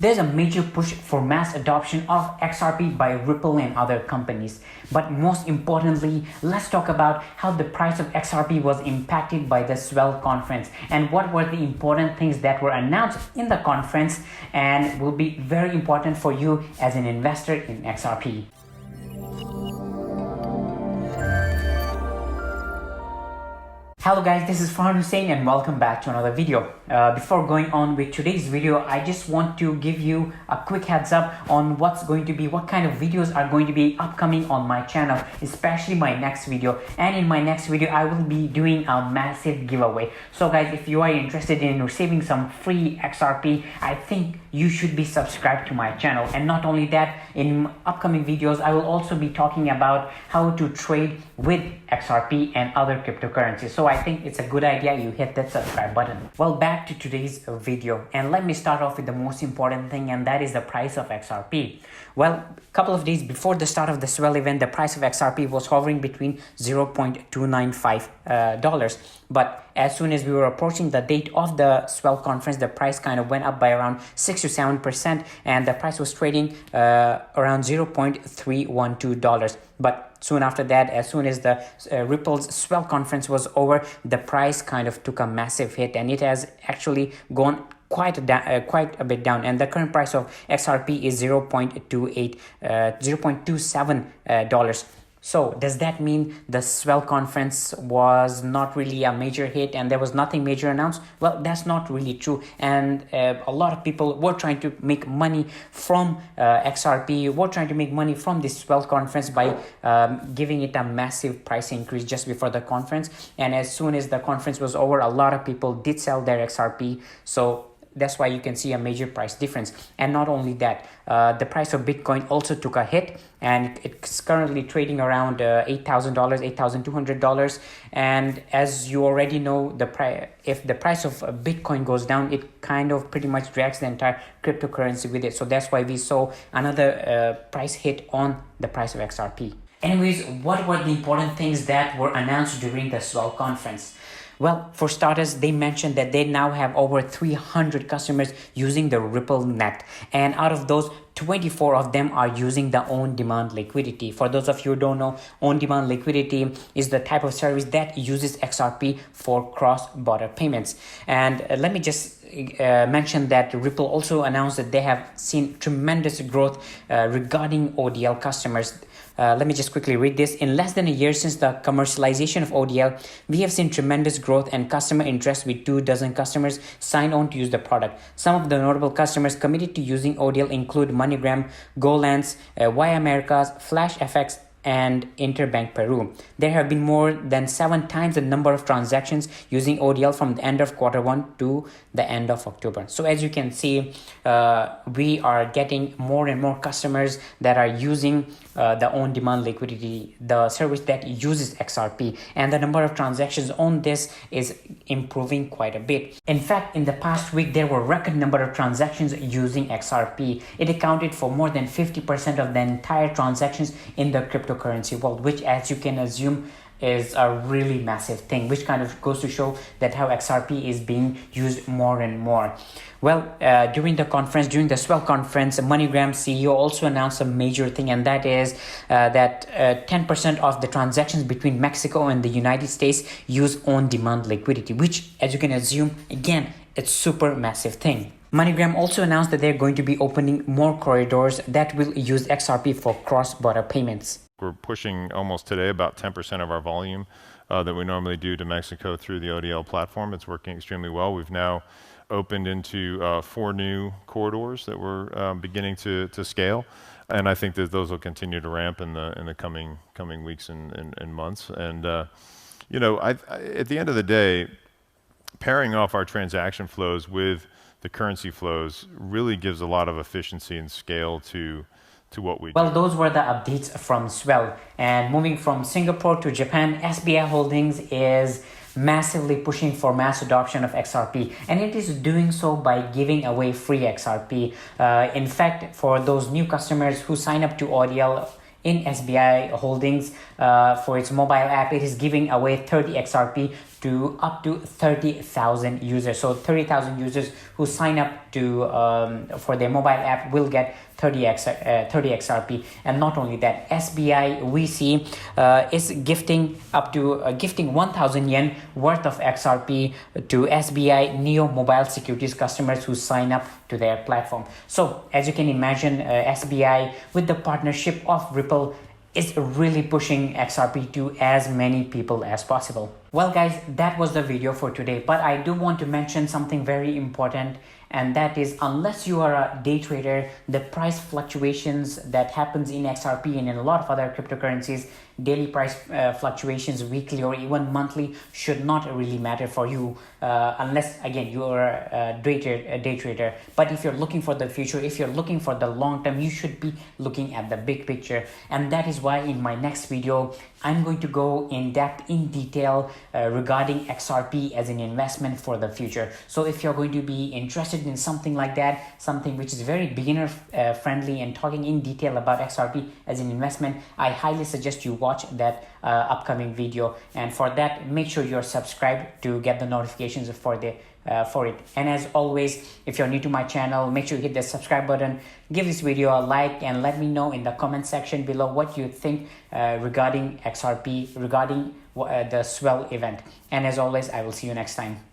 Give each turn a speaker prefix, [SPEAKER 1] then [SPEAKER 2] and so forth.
[SPEAKER 1] There's a major push for mass adoption of XRP by Ripple and other companies. But most importantly, let's talk about how the price of XRP was impacted by the Swell conference and what were the important things that were announced in the conference and will be very important for you as an investor in XRP. Hello guys, this is Farhan Hussein and welcome back to another video. Before going on with today's video, I just want to give you a quick heads up on what kind of videos are going to be upcoming on my channel, especially my next video. And in my next video, I will be doing a massive giveaway. So guys, if you are interested in receiving some free XRP, I think you should be subscribed to my channel. And not only that, in upcoming videos, I will also be talking about how to trade with XRP and other cryptocurrencies. So I think it's a good idea you hit that subscribe button. Well, back to today's video, and let me start off with the most important thing, and that is the price of XRP. Well, a couple of days before the start of the Swell event, the price of XRP was hovering between $0.295, but as soon as we were approaching the date of the Swell conference, the price kind of went up by around 6 to 7%, and the price was trading around $0.312. But soon after that, as soon as the Ripple's Swell conference was over, the price kind of took a massive hit, and it has actually gone quite a bit down, and the current price of XRP is $0.27. So does that mean the Swell conference was not really a major hit and there was nothing major announced? Well, that's not really true, and a lot of people were trying to make money from XRP, were trying to make money from this Swell conference by giving it a massive price increase just before the conference. And as soon as the conference was over, a lot of people did sell their XRP. So that's why you can see a major price difference. And not only that, the price of Bitcoin also took a hit, and it's currently trading around $8,000, $8,200. And as you already know, if the price of Bitcoin goes down, it kind of pretty much drags the entire cryptocurrency with it. So that's why we saw another price hit on the price of XRP. Anyways, what were the important things that were announced during the Swell conference? Well, for starters, they mentioned that they now have over 300 customers using the Ripple net. And out of those, 24 of them are using the on-demand liquidity. For those of you who don't know, on-demand liquidity is the type of service that uses XRP for cross-border payments. And let me just mention that Ripple also announced that they have seen tremendous growth regarding ODL customers. Let me just quickly read this. In less than a year since the commercialization of ODL, we have seen tremendous growth and customer interest, with 24 customers signed on to use the product. Some of the notable customers committed to using ODL include MoneyGram, GoLance, Y Americas, FlashFX, and Interbank Peru. There have been more than 7 times the number of transactions using ODL from the end of Q1 to the end of October. So as you can see, we are getting more and more customers that are using the on-demand liquidity, the service that uses XRP, and the number of transactions on this is improving quite a bit. In fact, in the past week, there were record number of transactions using XRP. It accounted for more than 50% of the entire transactions in the cryptocurrency world, which, as you can assume, is a really massive thing, which kind of goes to show that how XRP is being used more and more. Well, during the Swell conference, MoneyGram CEO also announced a major thing, and that is that 10% of the transactions between Mexico and the United States use on-demand liquidity, which, as you can assume, again, it's super massive thing. MoneyGram also announced that they're going to be opening more corridors that will use XRP for cross-border payments.
[SPEAKER 2] We're pushing almost today about 10% of our volume that we normally do to Mexico through the ODL platform. It's working extremely well. We've now opened into 4 new corridors that we're beginning to scale, and I think that those will continue to ramp in the coming weeks and months. And you know, at the end of the day, pairing off our transaction flows with the currency flows really gives a lot of efficiency and scale to what we do.
[SPEAKER 1] Well, those were the updates from Swell. And moving from Singapore to Japan, SBI Holdings is massively pushing for mass adoption of XRP, and it is doing so by giving away free XRP. In fact, for those new customers who sign up to ODL in SBI Holdings for its mobile app, it is giving away 30 XRP to up to 30,000 users. So 30,000 users who sign up to for their mobile app will get 30 XRP. And not only that, SBI we see is gifting up to gifting 1,000 yen worth of XRP to SBI Neo mobile securities customers who sign up to their platform. So as you can imagine, SBI with the partnership of Ripple is really pushing XRP to as many people as possible. Well guys, that was the video for today, but I do want to mention something very important, and that is, unless you are a day trader, the price fluctuations that happens in XRP and in a lot of other cryptocurrencies, daily price fluctuations, weekly or even monthly, should not really matter for you unless again you are a day trader. But if you're looking for the future, if you're looking for the long term, you should be looking at the big picture. And that is why in my next video I'm going to go in depth, in detail regarding XRP as an investment for the future. So if you're going to be interested in something like that, something which is very beginner friendly and talking in detail about XRP as an investment, I highly suggest you watch that upcoming video. And for that, make sure you're subscribed to get the notifications for it. And as always, if you're new to my channel, make sure you hit the subscribe button, give this video a like, and let me know in the comment section below what you think regarding XRP, regarding the Swell event. And as always, I will see you next time.